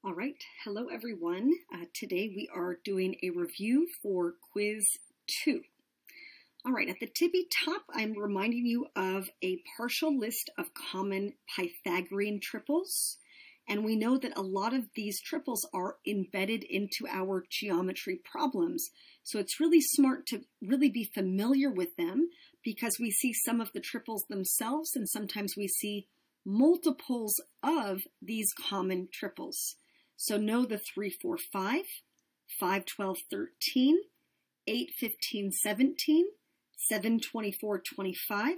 All right, hello everyone. Today we are doing a review for quiz 2. All right, at the tippy top, I'm reminding you of a partial list of common Pythagorean triples. And we know that a lot of these triples are embedded into our geometry problems. So it's really smart to really be familiar with them because we see some of the triples themselves and sometimes we see multiples of these common triples. So know the 3, 4, 5, 5, 12, 13, 8, 15, 17, 7, 24, 25,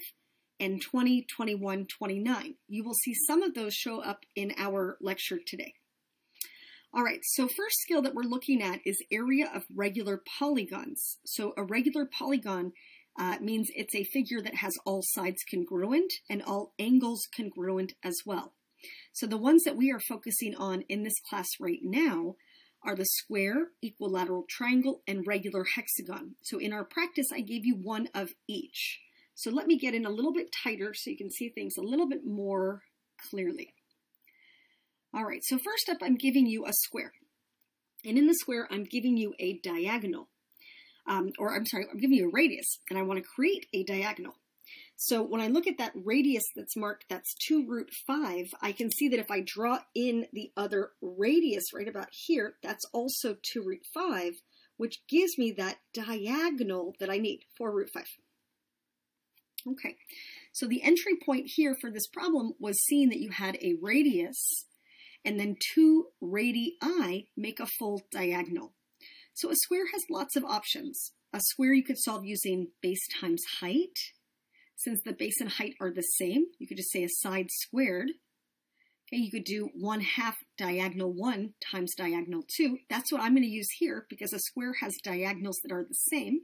and 20, 21, 29. You will see some of those show up in our lecture today. All right, so first skill that we're looking at is area of regular polygons. So a regular polygon means it's a figure that has all sides congruent and all angles congruent as well. So the ones that we are focusing on in this class right now are the square, equilateral triangle, and regular hexagon. So in our practice, I gave you one of each. So let me get in a little bit tighter so you can see things a little bit more clearly. All right, so first up, I'm giving you a square. And in the square, I'm giving you a diagonal. I'm giving you a radius, and I want to create a diagonal. So when I look at that radius that's marked, that's 2 root 5, I can see that if I draw in the other radius right about here, that's also 2 root 5, which gives me that diagonal that I need, 4 root 5. Okay, so the entry point here for this problem was seeing that you had a radius and then 2 radii make a full diagonal. So a square has lots of options. A square you could solve using base times height. Since the base and height are the same, you could just say a side squared. Okay, you could do 1/2 diagonal 1 times diagonal 2. That's what I'm going to use here because a square has diagonals that are the same.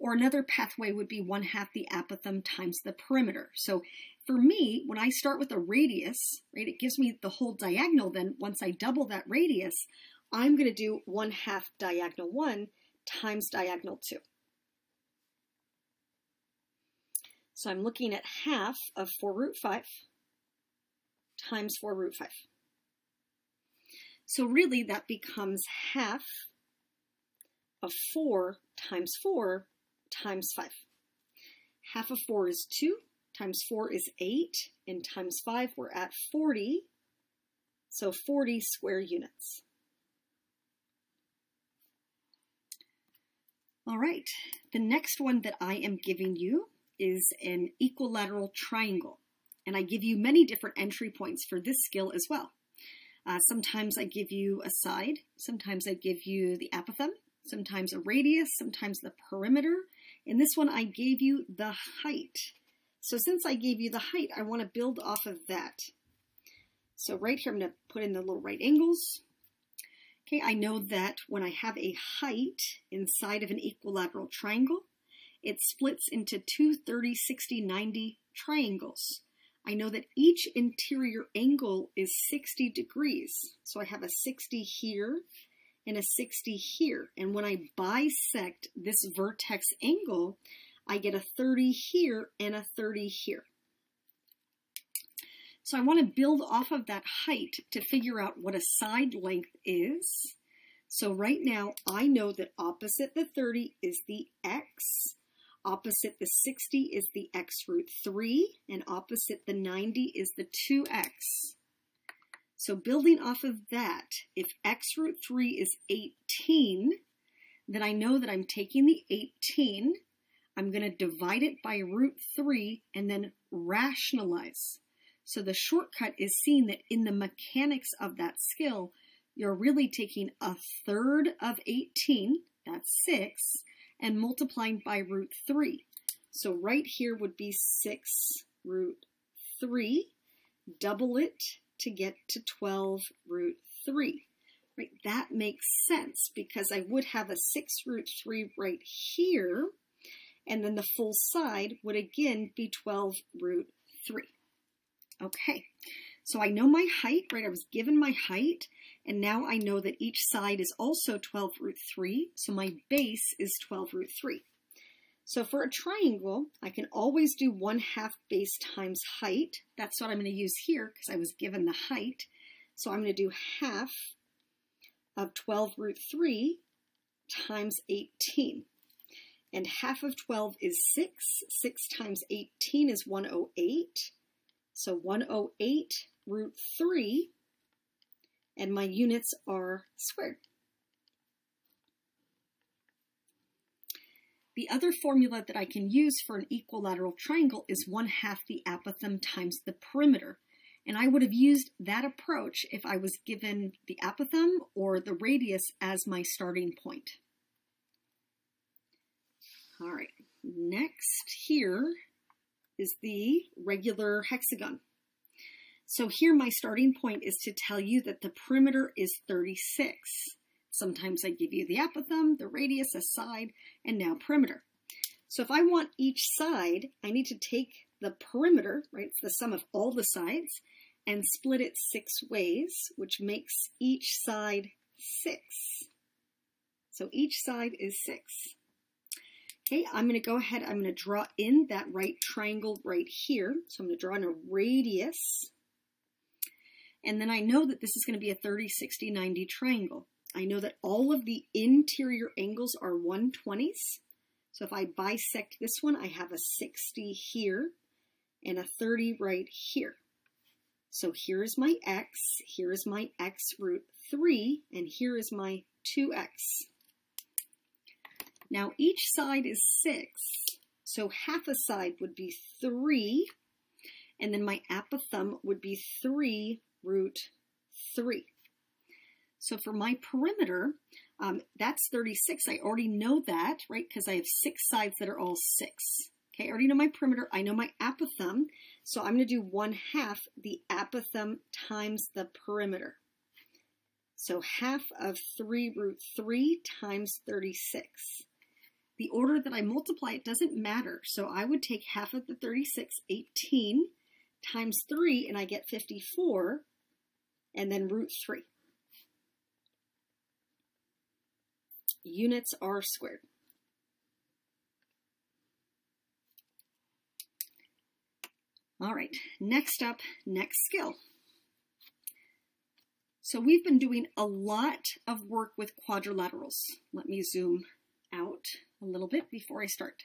Or another pathway would be 1/2 the apothem times the perimeter. So for me, when I start with a radius, right, it gives me the whole diagonal. Then once I double that radius, I'm going to do 1/2 diagonal 1 times diagonal 2. So I'm looking at half of 4 root 5 times 4 root 5. So really that becomes half of 4 times 4 times 5. Half of 4 is 2, times 4 is 8, and times 5 we're at 40. So 40 square units. All right, the next one that I am giving you is an equilateral triangle. And I give you many different entry points for this skill as well. Sometimes I give you a side, sometimes I give you the apothem, sometimes a radius, sometimes the perimeter. In this one, I gave you the height. So since I gave you the height, I want to build off of that. So right here, I'm going to put in the little right angles. Okay, I know that when I have a height inside of an equilateral triangle, it splits into 2 30, 60, 90 triangles. I know that each interior angle is 60 degrees. So I have a 60 here and a 60 here. And when I bisect this vertex angle, I get a 30 here and a 30 here. So I want to build off of that height to figure out what a side length is. So right now, I know that opposite the 30 is the x. Opposite the 60 is the x root 3, and opposite the 90 is the 2x. So building off of that, if x root 3 is 18, then I know that I'm taking the 18, I'm going to divide it by root 3, and then rationalize. So the shortcut is seeing that in the mechanics of that skill, you're really taking 1/3 of 18, that's 6, and multiplying by root 3. So right here would be 6 root 3. Double it to get to 12 root 3. Right? That makes sense because I would have a 6 root 3 right here, and then the full side would again be 12 root 3. Okay, so I know my height, right? I was given my height, and now I know that each side is also 12 root 3, so my base is 12 root 3. So for a triangle, I can always do 1/2 base times height. That's what I'm going to use here because I was given the height. So I'm going to do half of 12 root 3 times 18. And half of 12 is 6. 6 times 18 is 108. So 108 root 3, and my units are squared. The other formula that I can use for an equilateral triangle is 1/2 the apothem times the perimeter. And I would have used that approach if I was given the apothem or the radius as my starting point. All right, next here is the regular hexagon. So here my starting point is to tell you that the perimeter is 36. Sometimes I give you the apothem, the radius, a side, and now perimeter. So if I want each side, I need to take the perimeter, right, the sum of all the sides, and split it 6 ways, which makes each side 6. So each side is 6. Okay, I'm going to go ahead, I'm going to draw in that right triangle right here. So I'm going to draw in a radius. And then I know that this is going to be a 30, 60, 90 triangle. I know that all of the interior angles are 120s. So if I bisect this one, I have a 60 here and a 30 right here. So here is my x, here is my x root 3, and here is my 2x. Now each side is 6, so half a side would be 3, and then my apothem would be 3 root 3. So for my perimeter, that's 36. I already know that, right, because I have 6 sides that are all 6. Okay, I already know my perimeter. I know my apothem. So I'm going to do 1/2 the apothem times the perimeter. So half of 3 root 3 times 36. The order that I multiply, it doesn't matter. So I would take half of the 36, 18, times 3, and I get 54, and then root 3. Units are squared. All right, next up, next skill. So we've been doing a lot of work with quadrilaterals. Let me zoom out a little bit before I start.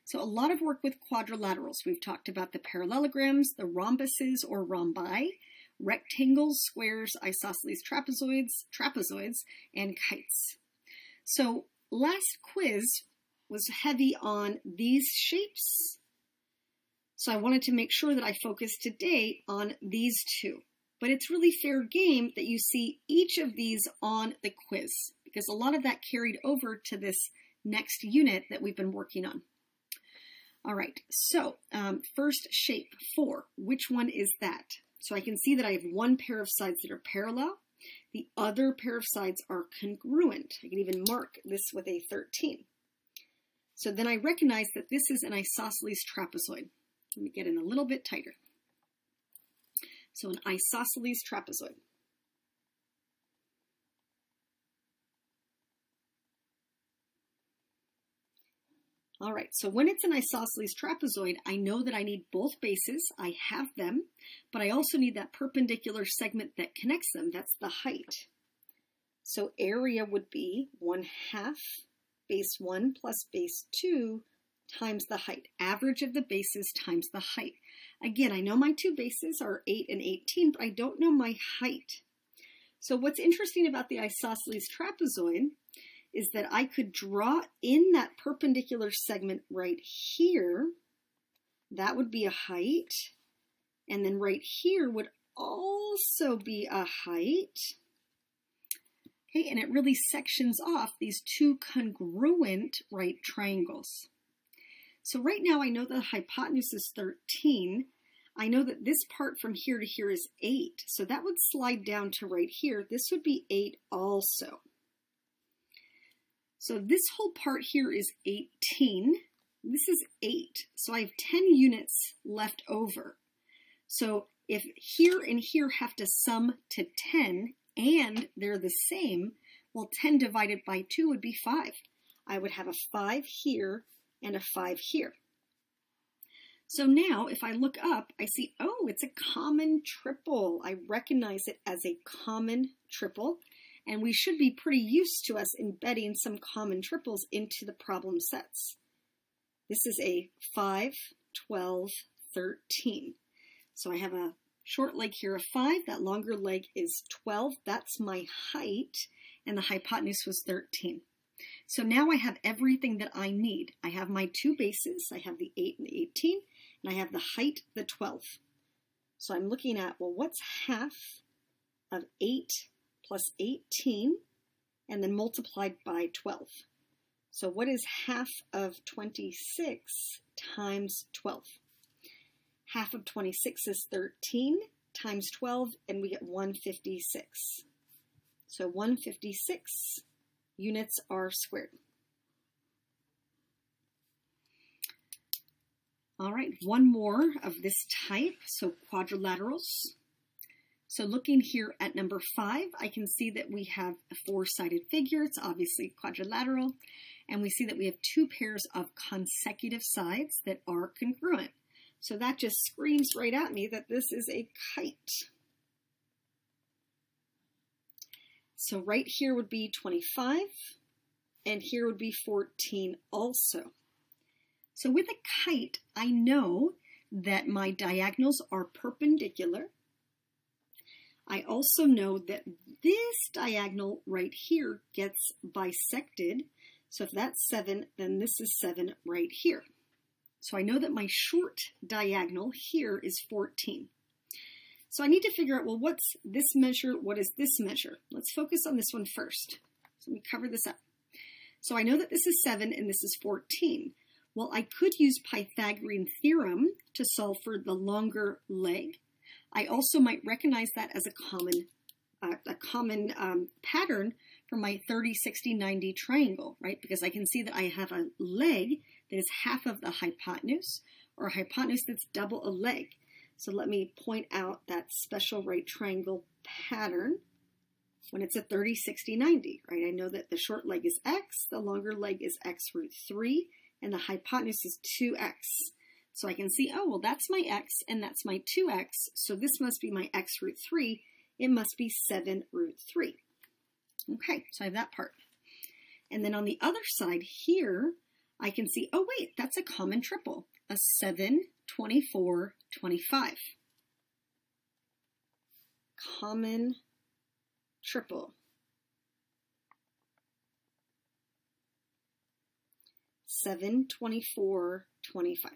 So a lot of work with quadrilaterals. We've talked about the parallelograms, the rhombuses or rhombi, rectangles, squares, isosceles trapezoids, and kites. So last quiz was heavy on these shapes. So I wanted to make sure that I focused today on these two. But it's really fair game that you see each of these on the quiz, because a lot of that carried over to this next unit that we've been working on. All right, so first shape 4, which one is that? So I can see that I have one pair of sides that are parallel. The other pair of sides are congruent. I can even mark this with a 13. So then I recognize that this is an isosceles trapezoid. Let me get in a little bit tighter. So an isosceles trapezoid. All right, so when it's an isosceles trapezoid, I know that I need both bases. I have them, but I also need that perpendicular segment that connects them. That's the height. So area would be 1/2 base 1 plus base 2 times the height. Average of the bases times the height. Again, I know my two bases are 8 and 18, but I don't know my height. So what's interesting about the isosceles trapezoid is that I could draw in that perpendicular segment right here. That would be a height. And then right here would also be a height. Okay, and it really sections off these two congruent right triangles. So right now I know the hypotenuse is 13. I know that this part from here to here is 8. So that would slide down to right here. This would be 8 also. So this whole part here is 18. This is 8. So I have 10 units left over. So if here and here have to sum to 10 and they're the same, well, 10 divided by 2 would be 5. I would have a 5 here and a 5 here. So now if I look up, I see, oh, it's a common triple. I recognize it as a common triple, and we should be pretty used to us embedding some common triples into the problem sets. This is a 5, 12, 13. So I have a short leg here of 5, that longer leg is 12, that's my height, and the hypotenuse was 13. So now I have everything that I need. I have my two bases, I have the 8 and the 18, and I have the height, the 12. So I'm looking at, well, what's half of 8 plus 18, and then multiplied by 12? So what is half of 26 times 12? Half of 26 is 13 times 12, and we get 156. So 156 units are squared. All right, one more of this type, so quadrilaterals. So looking here at number 5, I can see that we have a 4-sided figure. It's obviously quadrilateral. And we see that we have 2 pairs of consecutive sides that are congruent. So that just screams right at me that this is a kite. So right here would be 25, and here would be 14 also. So with a kite, I know that my diagonals are perpendicular. I also know that this diagonal right here gets bisected. So if that's 7, then this is 7 right here. So I know that my short diagonal here is 14. So I need to figure out, well, what's this measure? What is this measure? Let's focus on this one first. So let me cover this up. So I know that this is 7 and this is 14. Well, I could use Pythagorean theorem to solve for the longer leg. I also might recognize that as a common pattern for my 30, 60, 90 triangle, right? Because I can see that I have a leg that is half of the hypotenuse, or a hypotenuse that's double a leg. So let me point out that special right triangle pattern when it's a 30, 60, 90, right? I know that the short leg is x, the longer leg is x root 3, and the hypotenuse is 2x. So I can see, oh, well, that's my x and that's my 2x, so this must be my x root 3. It must be 7 root 3. Okay, so I have that part. And then on the other side here, I can see, oh, wait, that's a common triple, a 7, 24, 25. Common triple. 7, 24, 25.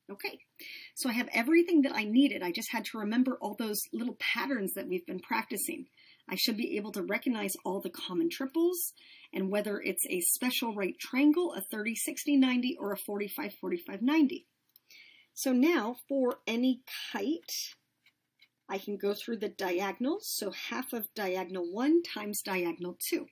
Okay, so I have everything that I needed. I just had to remember all those little patterns that we've been practicing. I should be able to recognize all the common triples and whether it's a special right triangle, a 30, 60, 90, or a 45, 45, 90. So now for any kite, I can go through the diagonals. So half of diagonal 1 times diagonal 2.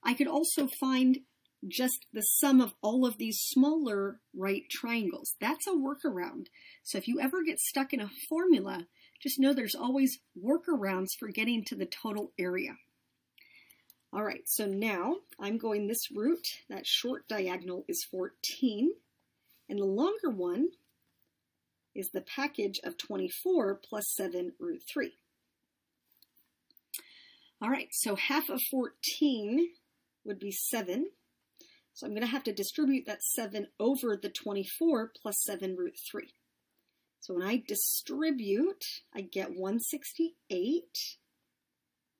I could also find just the sum of all of these smaller right triangles. That's a workaround. So if you ever get stuck in a formula, just know there's always workarounds for getting to the total area. All right, so now I'm going this route. That short diagonal is 14, and the longer one is the package of 24 plus 7 root 3. All right, so half of 14 would be 7. So I'm going to have to distribute that 7 over the 24 plus 7 root 3. So when I distribute, I get 168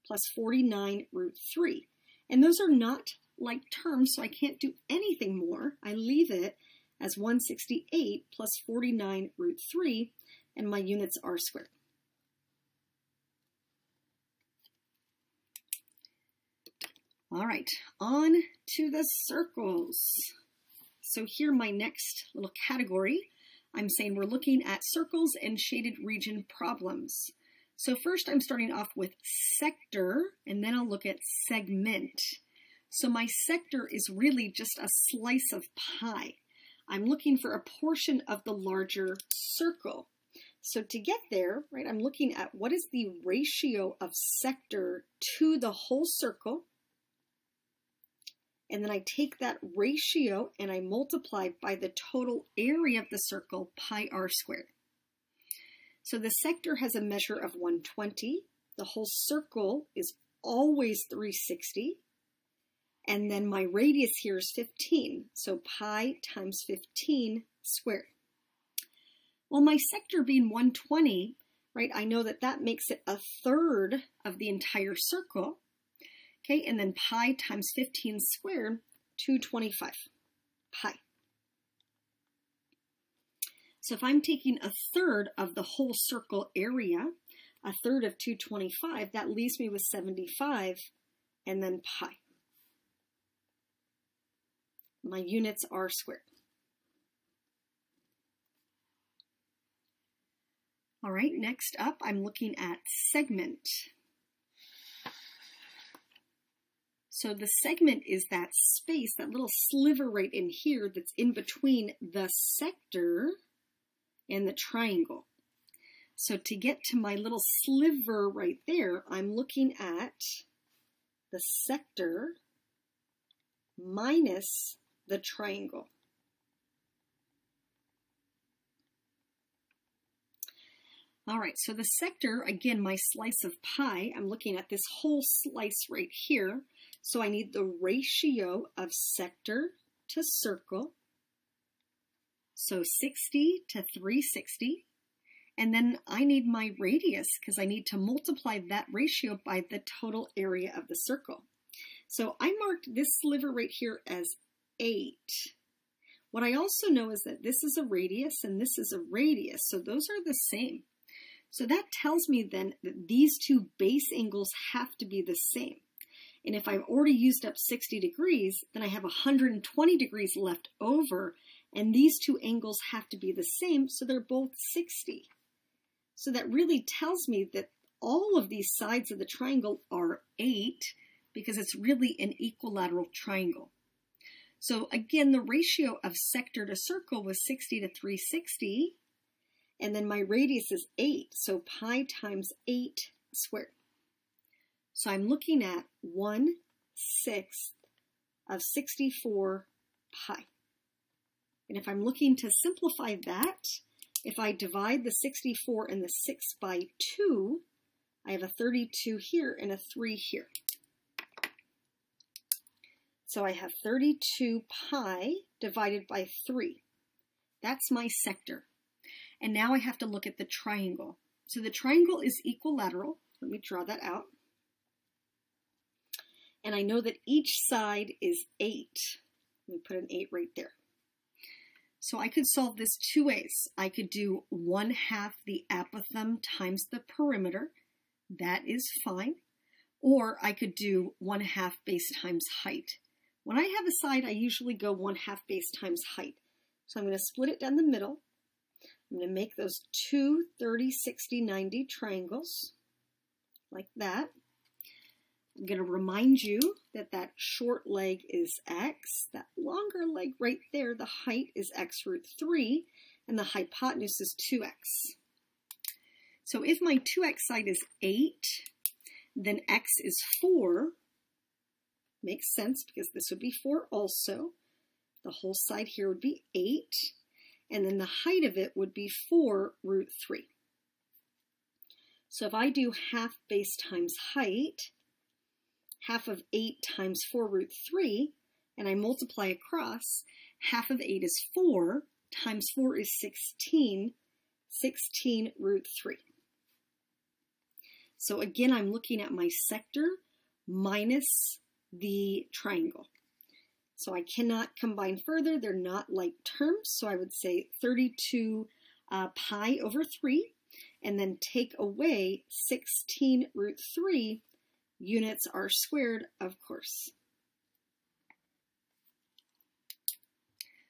plus 49 root 3. And those are not like terms, so I can't do anything more. I leave it as 168 plus 49 root 3, and my units are squared. All right, on to the circles. So here my next little category, I'm saying we're looking at circles and shaded region problems. So first I'm starting off with sector, and then I'll look at segment. So my sector is really just a slice of pie. I'm looking for a portion of the larger circle. So to get there, right, I'm looking at what is the ratio of sector to the whole circle. and then I take that ratio and I multiply by the total area of the circle, pi r squared. So the sector has a measure of 120. The whole circle is always 360. And then my radius here is 15. So pi times 15 squared. Well, my sector being 120, right, I know that that makes it a third of the entire circle. Okay, and then pi times 15 squared, 225 pi. So if I'm taking a third of the whole circle area, a third of 225, that leaves me with 75 and then pi. My units are squared. All right, next up, I'm looking at segment. So the segment is that space, that little sliver right in here that's in between the sector and the triangle. So to get to my little sliver right there, I'm looking at the sector minus the triangle. All right, so the sector, again, my slice of pi, I'm looking at this whole slice right here. So I need the ratio of sector to circle. So 60 to 360. And then I need my radius because I need to multiply that ratio by the total area of the circle. So I marked this sliver right here as 8. What I also know is that this is a radius and this is a radius, so those are the same. So that tells me then that these two base angles have to be the same. And if I've already used up 60 degrees, then I have 120 degrees left over, and these two angles have to be the same, so they're both 60. So that really tells me that all of these sides of the triangle are 8, because it's really an equilateral triangle. So again, the ratio of sector to circle was 60 to 360, and then my radius is 8, so pi times 8 squared. So I'm looking at 1/6 of 64 pi. And if I'm looking to simplify that, if I divide the 64 and the 6 by 2, I have a 32 here and a 3 here. So I have 32 pi divided by 3. That's my sector. And now I have to look at the triangle. So the triangle is equilateral. Let me draw that out. And I know that each side is 8. Let me put an 8 right there. So I could solve this two ways. I could do 1/2 the apothem times the perimeter. That is fine. Or I could do 1/2 base times height. When I have a side, I usually go 1/2 base times height. So I'm going to split it down the middle. I'm going to make those two 30, 60, 90 triangles, like that. I'm going to remind you that that short leg is x. That longer leg right there, the height is x√3, and the hypotenuse is 2x. So if my 2x side is 8, then x is 4. Makes sense because this would be 4 also. The whole side here would be 8. And then the height of it would be 4√3. So if I do 1/2 base times height, 1/2 of 8 times 4√3, and I multiply across, 1/2 of 8 is 4, times 4 is 16, 16√3. So again, I'm looking at my sector minus the triangle. So I cannot combine further. They're not like terms. So I would say 32 pi over 3, and then take away 16√3. Units are squared, of course.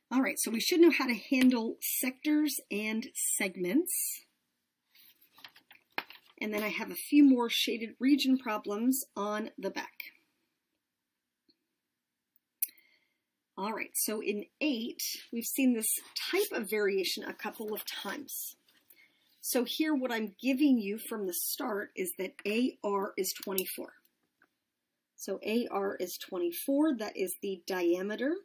All right, so we should know how to handle sectors and segments. And then I have a few more shaded region problems on the back. All right, so in 8, we've seen this type of variation a couple of times. So here what I'm giving you from the start is that AR is 24. So AR is 24. That is the diameter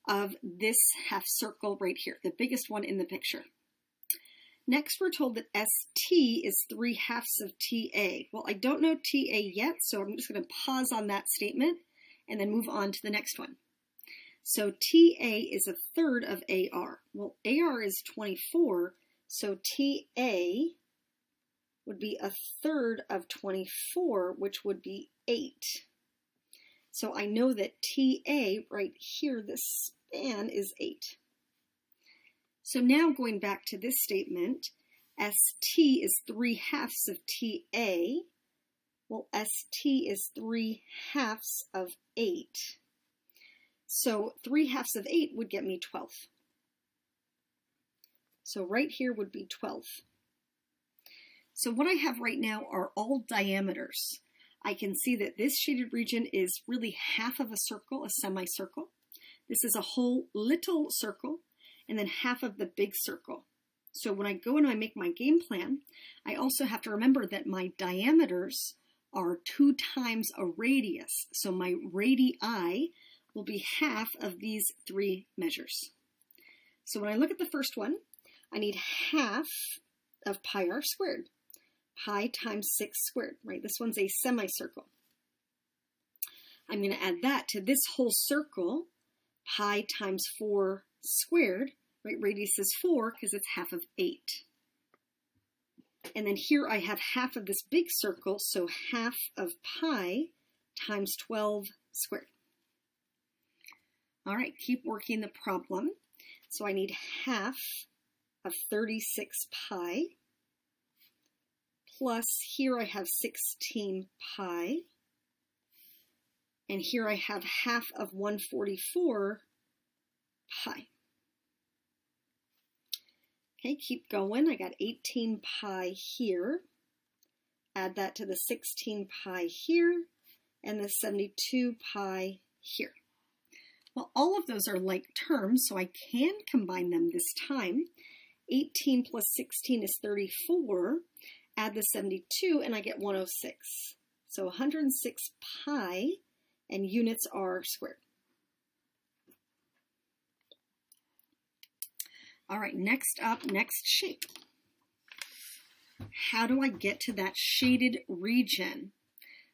of this half circle right here, the biggest one in the picture. Next, we're told that ST is 3/2 of TA. Well, I don't know TA yet, so I'm just going to pause on that statement and then move on to the next one. So TA is 1/3 of AR. Well, AR is 24, so TA would be 1/3 of 24, which would be 8. So I know that TA right here, this span is 8. So now going back to this statement, ST is 3/2 of TA. Well, ST is 3/2 of 8. So 3/2 of 8 would get me 12. So right here would be 12. So what I have right now are all diameters. I can see that this shaded region is really half of a circle, a semicircle. This is a whole little circle, and then half of the big circle. So when I go and I make my game plan, I also have to remember that my diameters are 2 times a radius. So my radii will be half of these 3 measures. So when I look at the first one, I need half of pi r squared. Pi times 6 squared, right? This one's a semicircle. I'm going to add that to this whole circle, pi times 4 squared, right? Radius is 4 because it's half of 8. And then here I have half of this big circle, so half of pi times 12 squared. All right, keep working the problem. So I need half of 36 pi, plus here I have 16 pi, and here I have half of 144 pi. Okay, keep going. I got 18 pi here. Add that to the 16 pi here, and the 72 pi here. Well, all of those are like terms, so I can combine them this time. 18 plus 16 is 34. Add the 72, and I get 106. So 106 pi, and units are squared. All right, next up, next shape. How do I get to that shaded region?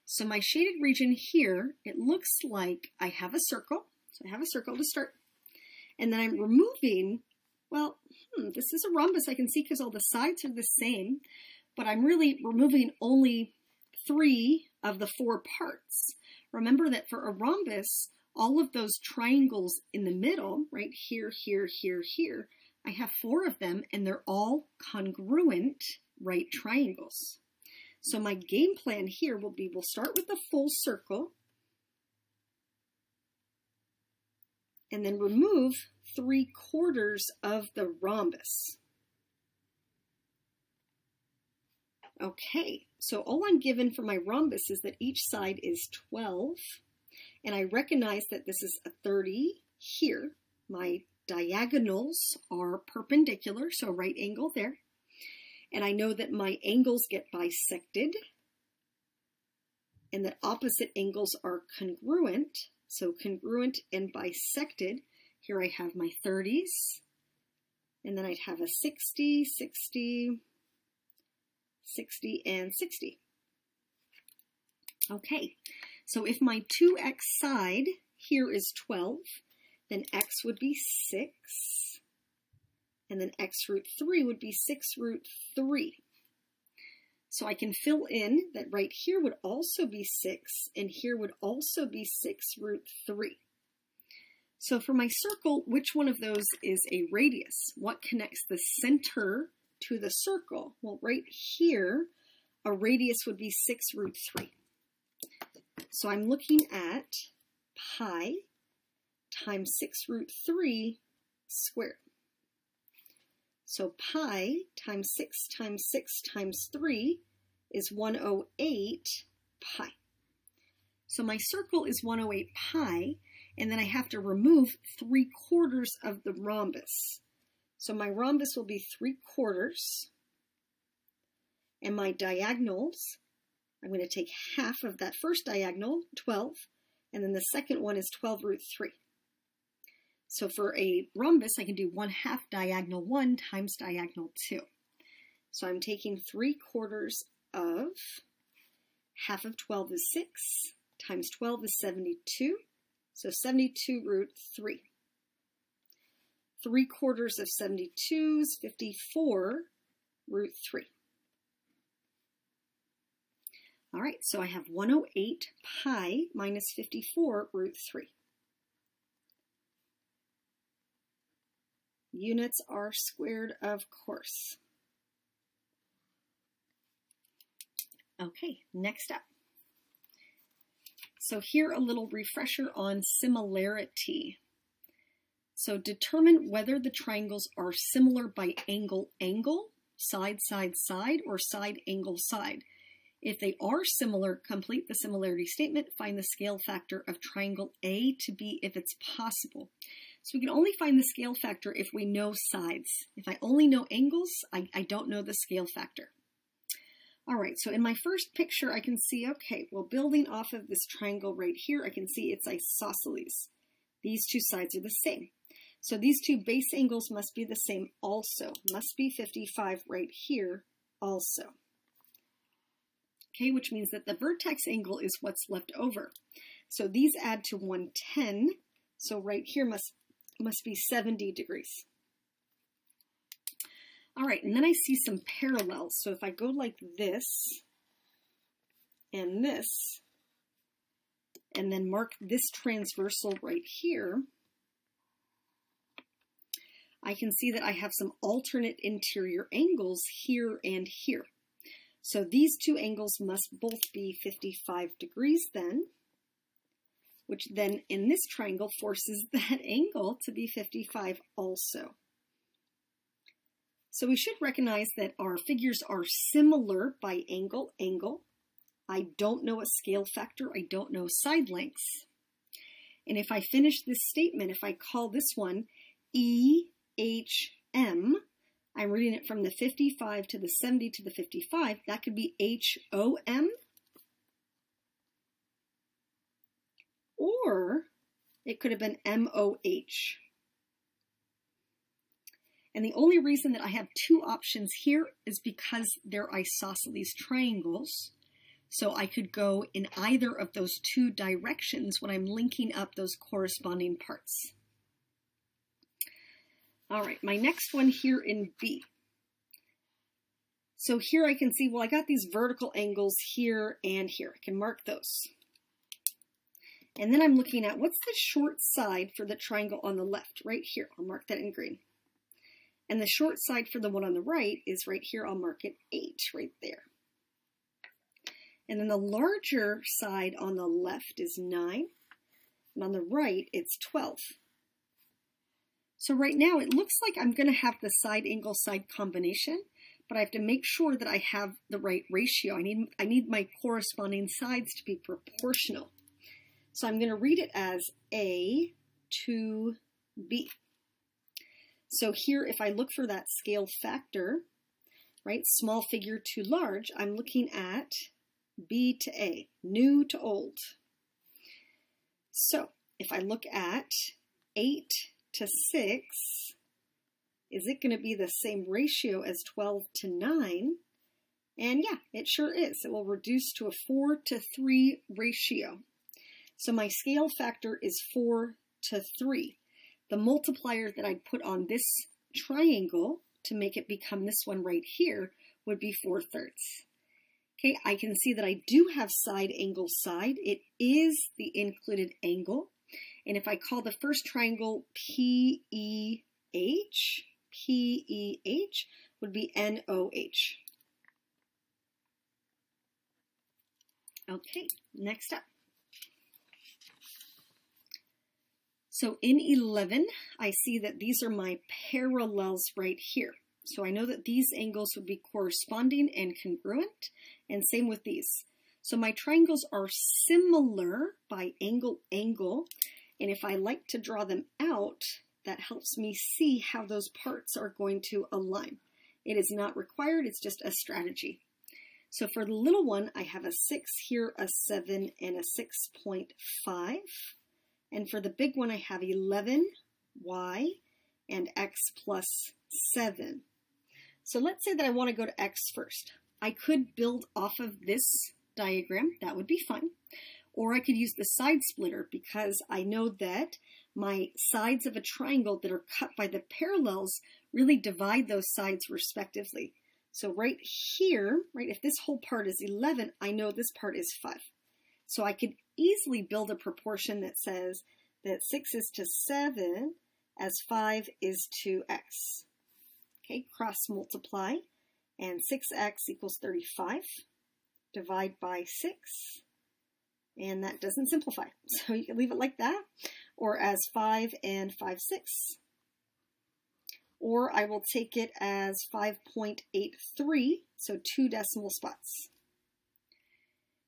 So my shaded region here, it looks like I have a circle. So I have a circle to start. And then I'm removing, well, this is a rhombus I can see because all the sides are the same, but I'm really removing only 3 of the 4 parts. Remember that for a rhombus, all of those triangles in the middle, right here, here, here, here, I have 4 of them, and they're all congruent right triangles. So my game plan here will be, we'll start with the full circle, and then remove 3/4 of the rhombus. Okay, so all I'm given for my rhombus is that each side is 12, and I recognize that this is a 30 here. My diagonals are perpendicular, so right angle there. And I know that my angles get bisected, and that opposite angles are congruent. So congruent and bisected. Here I have my 30s, and then I'd have a 60, 60, 60, and 60. Okay, so if my 2x side here is 12, then x would be 6, and then x root 3 would be 6 root 3. So I can fill in that right here would also be 6, and here would also be 6 root 3. So for my circle, which one of those is a radius? What connects the center to the circle? Well, right here, a radius would be 6 root 3. So I'm looking at pi times 6 root 3 squared. So pi times 6 times 6 times 3 is 108 pi. So my circle is 108 pi, and then I have to remove 3/4 of the rhombus. So my rhombus will be 3/4, and my diagonals I'm going to take half of that first diagonal, 12, and then the second one is 12 root 3. So for a rhombus, I can do 1/2 diagonal 1 times diagonal 2. So I'm taking 3/4 of half of 12 is 6, times 12 is 72, so 72 root 3. 3/4 of 72 is 54 root 3. All right, so I have 108 pi minus 54 root 3. Units are squared, of course. Okay, next up. So here a little refresher on similarity. So determine whether the triangles are similar by angle, angle, side, side, side, or side, angle, side. If they are similar, complete the similarity statement. Find the scale factor of triangle A to B if it's possible. So we can only find the scale factor if we know sides. If I only know angles, I don't know the scale factor. All right, so in my first picture, I can see, okay, well, building off of this triangle right here, I can see it's isosceles. These two sides are the same. So these two base angles must be the same also. Must be 55 right here also. Okay, which means that the vertex angle is what's left over. So these add to 110. So right here must be 70 degrees. All right, and then I see some parallels. So if I go like this, and then mark this transversal right here, I can see that I have some alternate interior angles here and here. So these two angles must both be 55 degrees then, which then in this triangle forces that angle to be 55 also. So we should recognize that our figures are similar by angle, angle. I don't know a scale factor, I don't know side lengths. And if I finish this statement, if I call this one EHM, I'm reading it from the 55 to the 70 to the 55, that could be HOM, or it could have been MOH. And the only reason that I have two options here is because they're isosceles triangles. So I could go in either of those two directions when I'm linking up those corresponding parts. All right, my next one here in B. So here I can see, well, I got these vertical angles here and here. I can mark those. And then I'm looking at what's the short side for the triangle on the left, right here. I'll mark that in green. And the short side for the one on the right is right here. I'll mark it 8 right there. And then the larger side on the left is 9. And on the right, it's 12. So right now, it looks like I'm going to have the side angle side combination, but I have to make sure that I have the right ratio. I need my corresponding sides to be proportional. So I'm going to read it as A to B. So here, if I look for that scale factor, right, small figure to large, I'm looking at B to A, new to old. So if I look at 8 to 6, is it going to be the same ratio as 12 to 9? And yeah, it sure is. It will reduce to a 4 to 3 ratio. So my scale factor is 4 to 3. The multiplier that I'd put on this triangle to make it become this one right here would be 4/3. Okay, I can see that I do have side angle side. It is the included angle. And if I call the first triangle PEH, PEH would be NOH. Okay, next up. So in 11, I see that these are my parallels right here. So I know that these angles would be corresponding and congruent, and same with these. So my triangles are similar by angle, angle, and if I like to draw them out, that helps me see how those parts are going to align. It is not required, it's just a strategy. So for the little one, I have a 6 here, a 7, and a 6.5. And for the big one, I have 11, y, and x plus 7. So let's say that I want to go to x first. I could build off of this diagram. That would be fine. Or I could use the side splitter because I know that my sides of a triangle that are cut by the parallels really divide those sides respectively. So right here, right, if this whole part is 11, I know this part is 5. So I could easily build a proportion that says that 6 is to 7 as 5 is to x. Okay, cross multiply, and 6x equals 35. Divide by 6, and that doesn't simplify. So you can leave it like that, or as 5 and 5/6. Or I will take it as 5.83, so 2 decimal spots.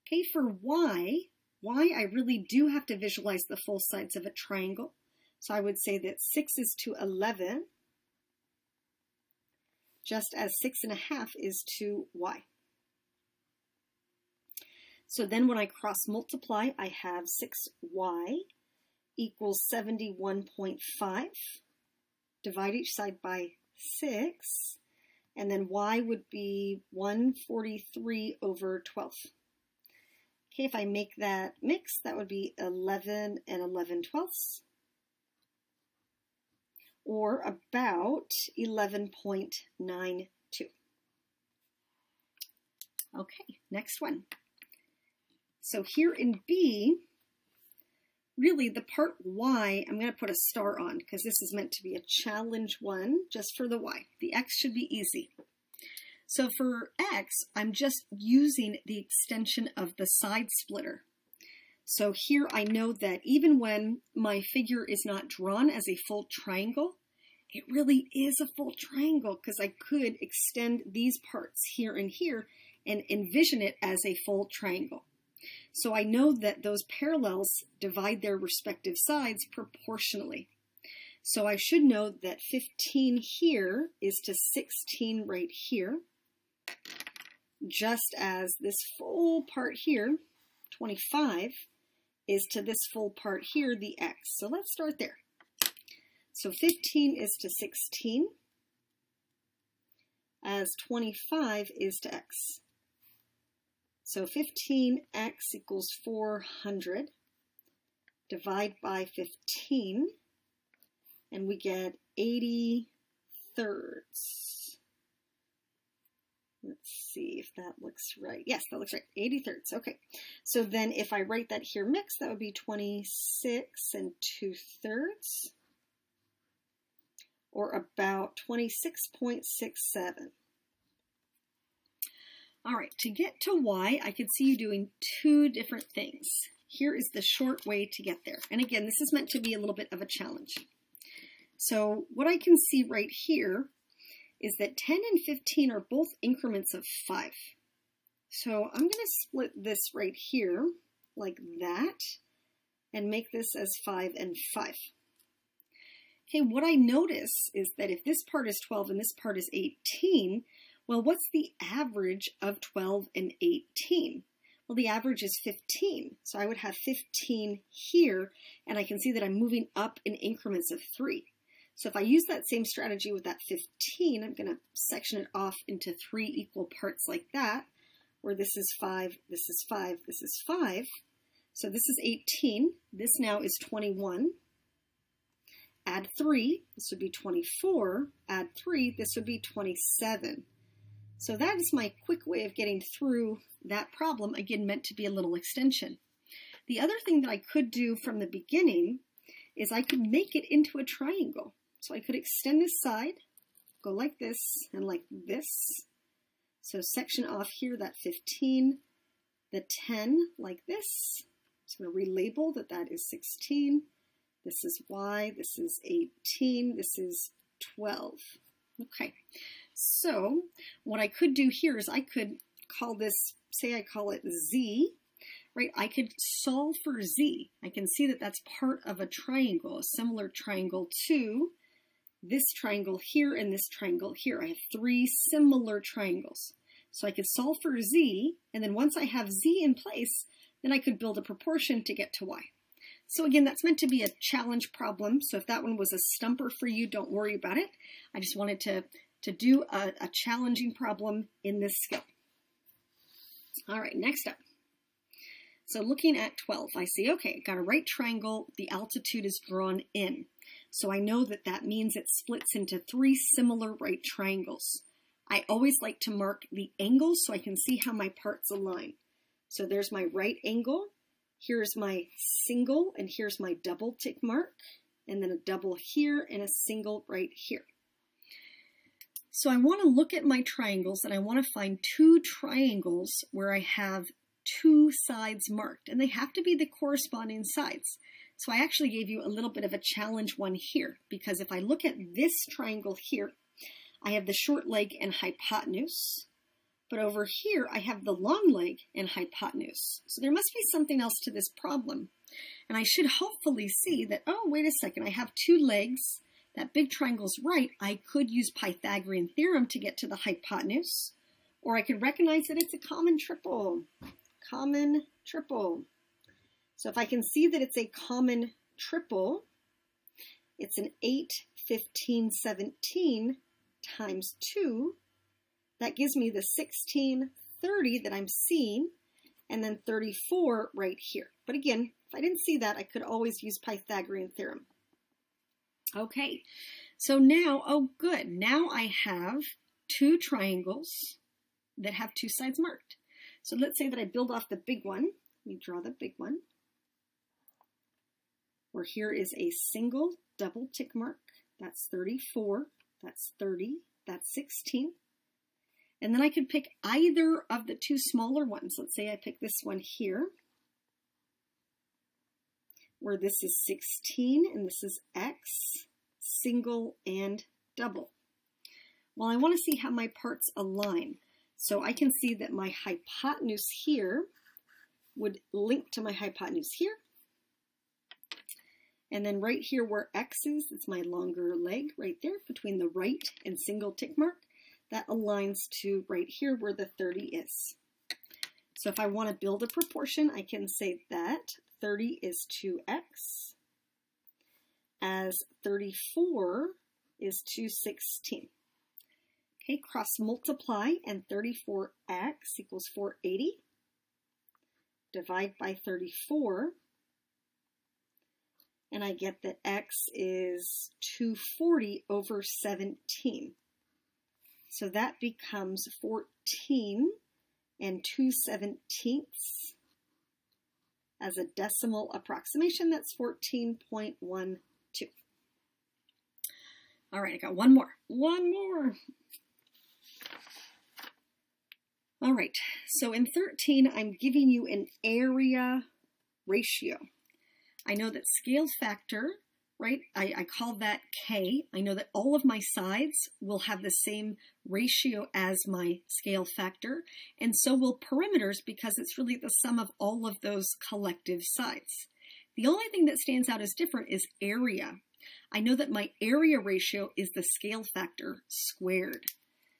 Okay, for y, I really do have to visualize the full sides of a triangle. So I would say that 6 is to 11, just as 6.5 is to y. So then when I cross multiply, I have 6y equals 71.5. Divide each side by 6, and then y would be 143 over 12. Okay, if I make that mix, that would be 11 and 11/12, or about 11.92. Okay, next one. So here in B, really the part y, I'm going to put a star on because this is meant to be a challenge one just for the y. The x should be easy. So for x, I'm just using the extension of the side splitter. So here I know that even when my figure is not drawn as a full triangle, it really is a full triangle because I could extend these parts here and here and envision it as a full triangle. So I know that those parallels divide their respective sides proportionally. So I should know that 15 here is to 16 right here, just as this full part here, 25, is to this full part here, the x. So let's start there. So 15 is to 16, as 25 is to x. So 15x equals 400. Divide by 15, and we get 80 thirds. Let's see if that looks right. Yes, that looks right. 80 thirds. Okay. So then if I write that here mixed, that would be 26 and 2/3, or about 26.67. All right, to get to y, I can see you doing two different things. Here is the short way to get there. And again, this is meant to be a little bit of a challenge. So what I can see right here is that 10 and 15 are both increments of 5. So I'm going to split this right here like that and make this as 5 and 5. Okay, what I notice is that if this part is 12 and this part is 18, well, what's the average of 12 and 18? Well, the average is 15. So I would have 15 here, and I can see that I'm moving up in increments of 3. So if I use that same strategy with that 15, I'm going to section it off into 3 equal parts like that, where this is 5, this is 5, this is 5. So this is 18. This now is 21. Add 3, this would be 24. Add 3, this would be 27. So that is my quick way of getting through that problem, again, meant to be a little extension. The other thing that I could do from the beginning is I could make it into a triangle. So I could extend this side, go like this and like this. So section off here that 15, the 10 like this. I'm going to relabel that that is 16. This is y, this is 18, this is 12. Okay. So what I could do here is I could call this, say I call it z, right? I could solve for z. I can see that that's part of a triangle, a similar triangle to this triangle here and this triangle here. I have 3 similar triangles. So I could solve for z, and then once I have z in place, then I could build a proportion to get to y. So again, that's meant to be a challenge problem. So if that one was a stumper for you, don't worry about it. I just wanted to do a challenging problem in this skill. All right, next up. So looking at 12, I see, okay, got a right triangle. The altitude is drawn in. So I know that that means it splits into 3 similar right triangles. I always like to mark the angles so I can see how my parts align. So there's my right angle. Here's my single, and here's my double tick mark, and then a double here and a single right here. So I want to look at my triangles, and I want to find 2 triangles where I have 2 sides marked, and they have to be the corresponding sides. So I actually gave you a little bit of a challenge one here, because if I look at this triangle here, I have the short leg and hypotenuse. But over here, I have the long leg and hypotenuse. So there must be something else to this problem. And I should hopefully see that, oh, wait a second, I have 2 legs. That big triangle's right. I could use Pythagorean theorem to get to the hypotenuse. Or I could recognize that it's a common triple. Common triple. So if I can see that it's a common triple, it's an 8, 15, 17 times 2. That gives me the 16, 30 that I'm seeing, and then 34 right here. But again, if I didn't see that, I could always use Pythagorean theorem. Okay, so now, oh good, now I have 2 triangles that have 2 sides marked. So let's say that I build off the big one. Let me draw the big one. Where here is a single double tick mark. That's 34, that's 30, that's 16. And then I could pick either of the 2 smaller ones. Let's say I pick this one here, where this is 16 and this is x, single and double. Well, I want to see how my parts align. So I can see that my hypotenuse here would link to my hypotenuse here. And then right here where x is, it's my longer leg right there between the right and single tick mark. That aligns to right here where the 30 is. So if I want to build a proportion, I can say that 30 is 2x, as 34 is 216. Okay, cross multiply, and 34x equals 480. Divide by 34, and I get that x is 240 over 17. So that becomes 14 and 2/17 as a decimal approximation. That's 14.12. All right, I got one more. All right, so in 13, I'm giving you an area ratio. I know that scale factor, right, I call that K. I know that all of my sides will have the same ratio as my scale factor, and so will perimeters, because it's really the sum of all of those collective sides. The only thing that stands out as different is area. I know that my area ratio is the scale factor squared.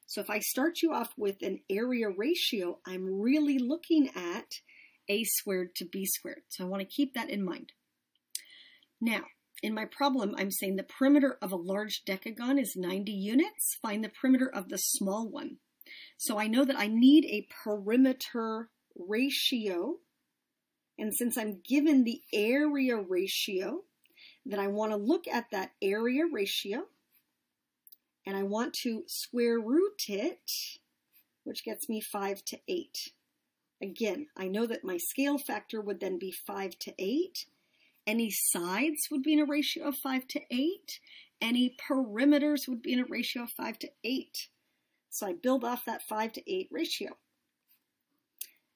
So if I start you off with an area ratio, I'm really looking at a squared to b squared. So I want to keep that in mind. Now, in my problem, I'm saying the perimeter of a large decagon is 90 units. Find the perimeter of the small one. So I know that I need a perimeter ratio. And since I'm given the area ratio, then I want to look at that area ratio. And I want to square root it, which gets me 5 to 8. Again, I know that my scale factor would then be 5 to 8. Any sides would be in a ratio of 5 to 8. Any perimeters would be in a ratio of 5 to 8. So I build off that 5 to 8 ratio.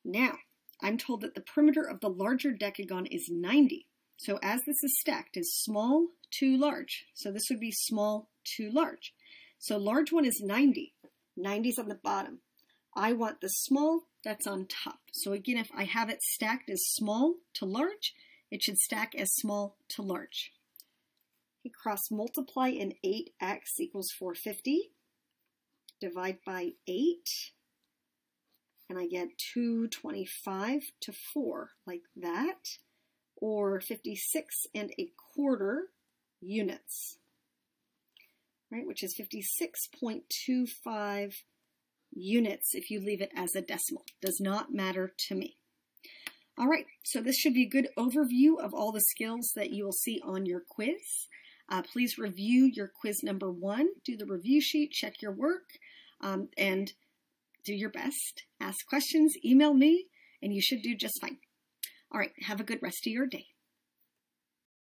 Now, I'm told that the perimeter of the larger decagon is 90. So as this is stacked, is small to large. So this would be small to large. So large one is 90. 90 is on the bottom. I want the small that's on top. So again, if I have it stacked as small to large, it should stack as small to large. Okay, cross multiply, and 8x equals 450. Divide by 8. and I get 225 to 4, like that, or 56¼ units, right, which is 56.25 units if you leave it as a decimal. Does not matter to me. All right, so this should be a good overview of all the skills that you will see on your quiz. Please review your quiz number 1, do the review sheet, check your work, and do your best. Ask questions, email me, and you should do just fine. All right, have a good rest of your day.